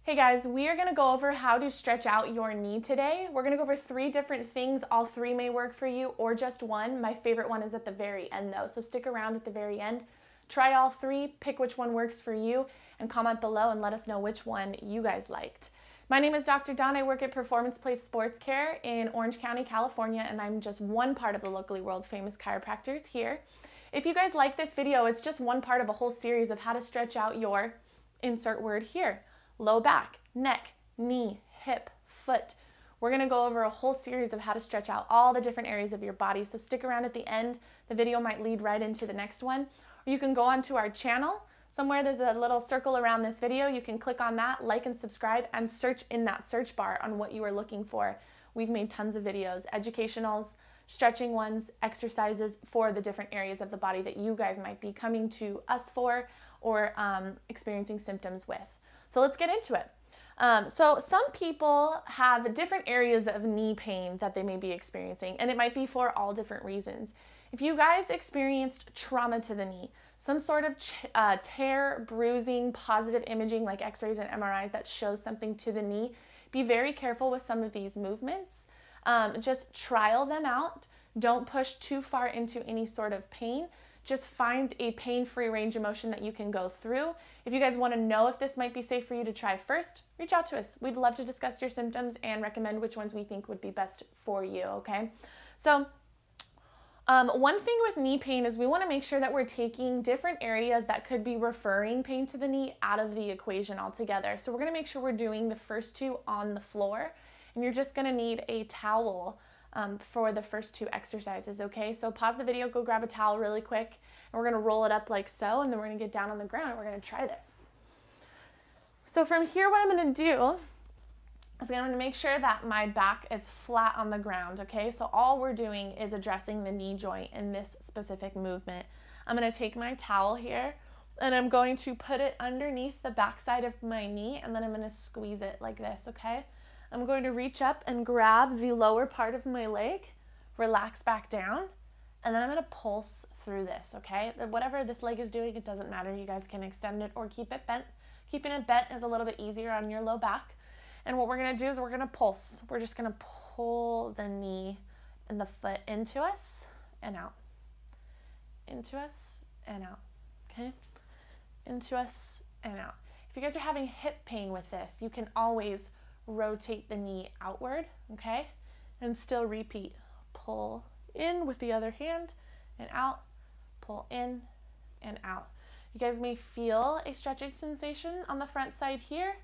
Hey guys, we are going to go over how to stretch out your knee today. We're going to go over 3 different things. All 3 may work for you or just one. My favorite one is at the very end though, so stick around at the very end. Try all 3, pick which one works for you, and comment below and let us know which one you guys liked. My name is Dr. Dawn. I work at Performance Place Sports Care in Orange County, California, and I'm just one part of the locally world famous chiropractors here. If you guys like this video, it's just one part of a whole series of how to stretch out your insert word here. Low back, neck, knee, hip, foot. We're going to go over a whole series of how to stretch out all the different areas of your body. So stick around at the end. The video might lead right into the next one. Or you can go onto our channel. Somewhere there's a little circle around this video. You can click on that, like and subscribe, and search in that search bar on what you are looking for. We've made tons of videos, educationals, stretching ones, exercises for the different areas of the body that you guys might be coming to us for or experiencing symptoms with. So let's get into it. So some people have different areas of knee pain that they may be experiencing, and it might be for all different reasons. If you guys experienced trauma to the knee, some sort of tear, bruising, positive imaging like x-rays and MRIs that shows something to the knee, be very careful with some of these movements. Just trial them out. Don't push too far into any sort of pain. Just find a pain-free range of motion that you can go through. If you guys want to know if this might be safe for you to try first, reach out to us. We'd love to discuss your symptoms and recommend which ones we think would be best for you, okay? So one thing with knee pain is we want to make sure that we're taking different areas that could be referring pain to the knee out of the equation altogether. So we're going to make sure we're doing the first 2 on the floor, and you're just going to need a towel for the first 2 exercises, okay? So pause the video, go grab a towel really quick, and we're gonna roll it up like so, and then we're gonna get down on the ground and we're gonna try this. So from here, what I'm gonna do is I'm gonna make sure that my back is flat on the ground, okay? So all we're doing is addressing the knee joint in this specific movement. I'm gonna take my towel here, and I'm going to put it underneath the backside of my knee, and then I'm gonna squeeze it like this, okay? I'm going to reach up and grab the lower part of my leg, relax back down, and then I'm going to pulse through this, okay? Whatever this leg is doing, it doesn't matter. You guys can extend it or keep it bent. Keeping it bent is a little bit easier on your low back. And what we're going to do is we're going to pulse. We're just going to pull the knee and the foot into us and out. Into us and out, okay? Into us and out. If you guys are having hip pain with this, you can always rotate the knee outward, okay? And still repeat. Pull in with the other hand and out, pull in and out. You guys may feel a stretching sensation on the front side here.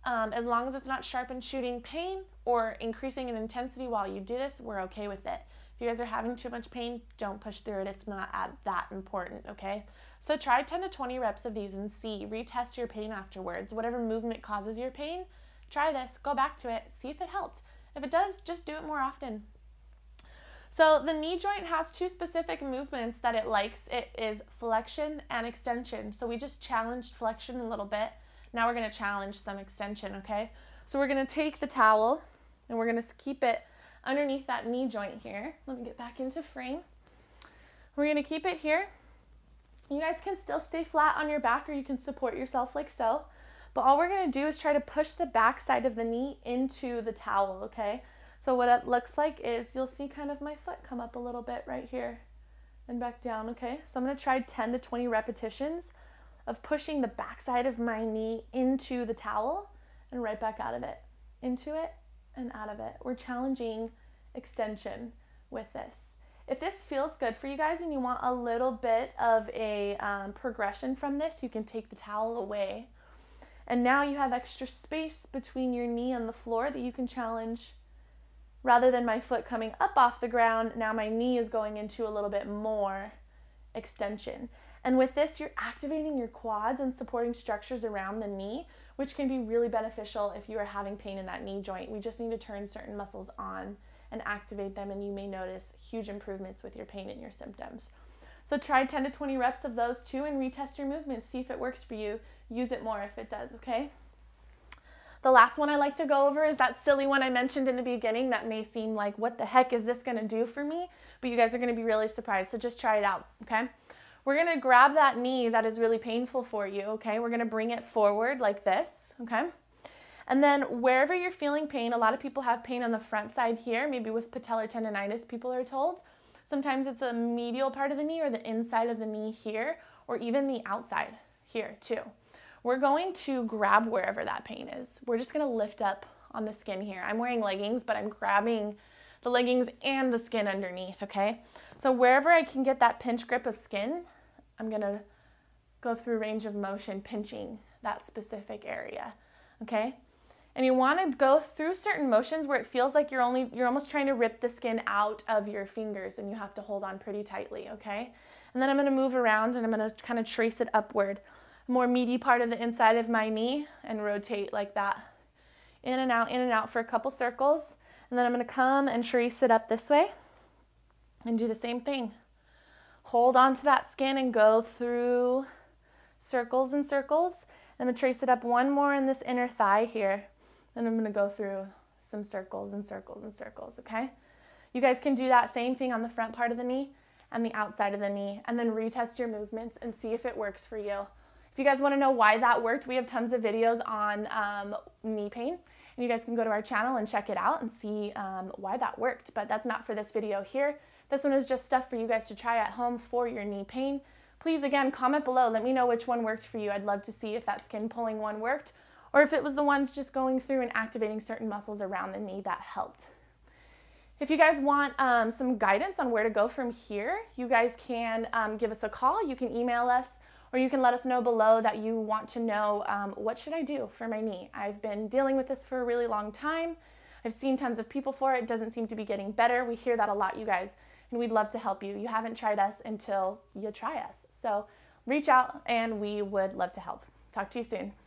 As long as it's not sharp and shooting pain or increasing in intensity while you do this, we're okay with it. If you guys are having too much pain, don't push through it. It's not that important, okay? So try 10 to 20 reps of these and see. Retest your pain afterwards. Whatever movement causes your pain, try this, go back to it, see if it helped. If it does, just do it more often. So the knee joint has 2 specific movements that it likes. It is flexion and extension. So we just challenged flexion a little bit. Now we're going to challenge some extension, okay? So we're going to take the towel and we're going to keep it underneath that knee joint here. Let me get back into frame. We're going to keep it here. You guys can still stay flat on your back, or you can support yourself like so. But all we're going to do is try to push the back side of the knee into the towel, okay? So what it looks like is you'll see kind of my foot come up a little bit right here and back down, okay? So I'm going to try 10 to 20 repetitions of pushing the back side of my knee into the towel and right back out of it. Into it and out of it. We're challenging extension with this. If this feels good for you guys and you want a little bit of a progression from this, you can take the towel away. And now you have extra space between your knee and the floor that you can challenge. Rather than my foot coming up off the ground, now my knee is going into a little bit more extension. And with this, you're activating your quads and supporting structures around the knee, which can be really beneficial if you are having pain in that knee joint. We just need to turn certain muscles on and activate them, and you may notice huge improvements with your pain and your symptoms. So try 10 to 20 reps of those 2 and retest your movements. See if it works for you. Use it more if it does, okay? The last one I like to go over is that silly one I mentioned in the beginning that may seem like, what the heck is this going to do for me? But you guys are going to be really surprised, so just try it out, okay? We're going to grab that knee that is really painful for you, okay? We're going to bring it forward like this, okay? And then wherever you're feeling pain, a lot of people have pain on the front side here, maybe with patellar tendonitis, people are told. Sometimes it's a medial part of the knee or the inside of the knee here, or even the outside here too. We're going to grab wherever that pain is. We're just gonna lift up on the skin here. I'm wearing leggings, but I'm grabbing the leggings and the skin underneath, okay? So wherever I can get that pinch grip of skin, I'm gonna go through range of motion, pinching that specific area, okay? And you wanna go through certain motions where it feels like you're almost trying to rip the skin out of your fingers and you have to hold on pretty tightly, okay? And then I'm gonna move around and I'm gonna kind of trace it upward, more meaty part of the inside of my knee, and rotate like that. In and out for a couple circles. And then I'm gonna come and trace it up this way and do the same thing. Hold on to that skin and go through circles and circles. I'm gonna trace it up one more in this inner thigh here. Then I'm gonna go through some circles and circles and circles, okay? You guys can do that same thing on the front part of the knee and the outside of the knee, and then retest your movements and see if it works for you. If you guys wanna know why that worked, we have tons of videos on knee pain. And you guys can go to our channel and check it out and see why that worked. But that's not for this video here. This one is just stuff for you guys to try at home for your knee pain. Please, again, comment below. Let me know which one worked for you. I'd love to see if that skin pulling one worked, or if it was the ones just going through and activating certain muscles around the knee that helped. If you guys want some guidance on where to go from here, you guys can give us a call. You can email us, or you can let us know below that you want to know what should I do for my knee. I've been dealing with this for a really long time. I've seen tons of people for it. It doesn't seem to be getting better. We hear that a lot, you guys, and we'd love to help you. You haven't tried us until you try us. So reach out and we would love to help. Talk to you soon.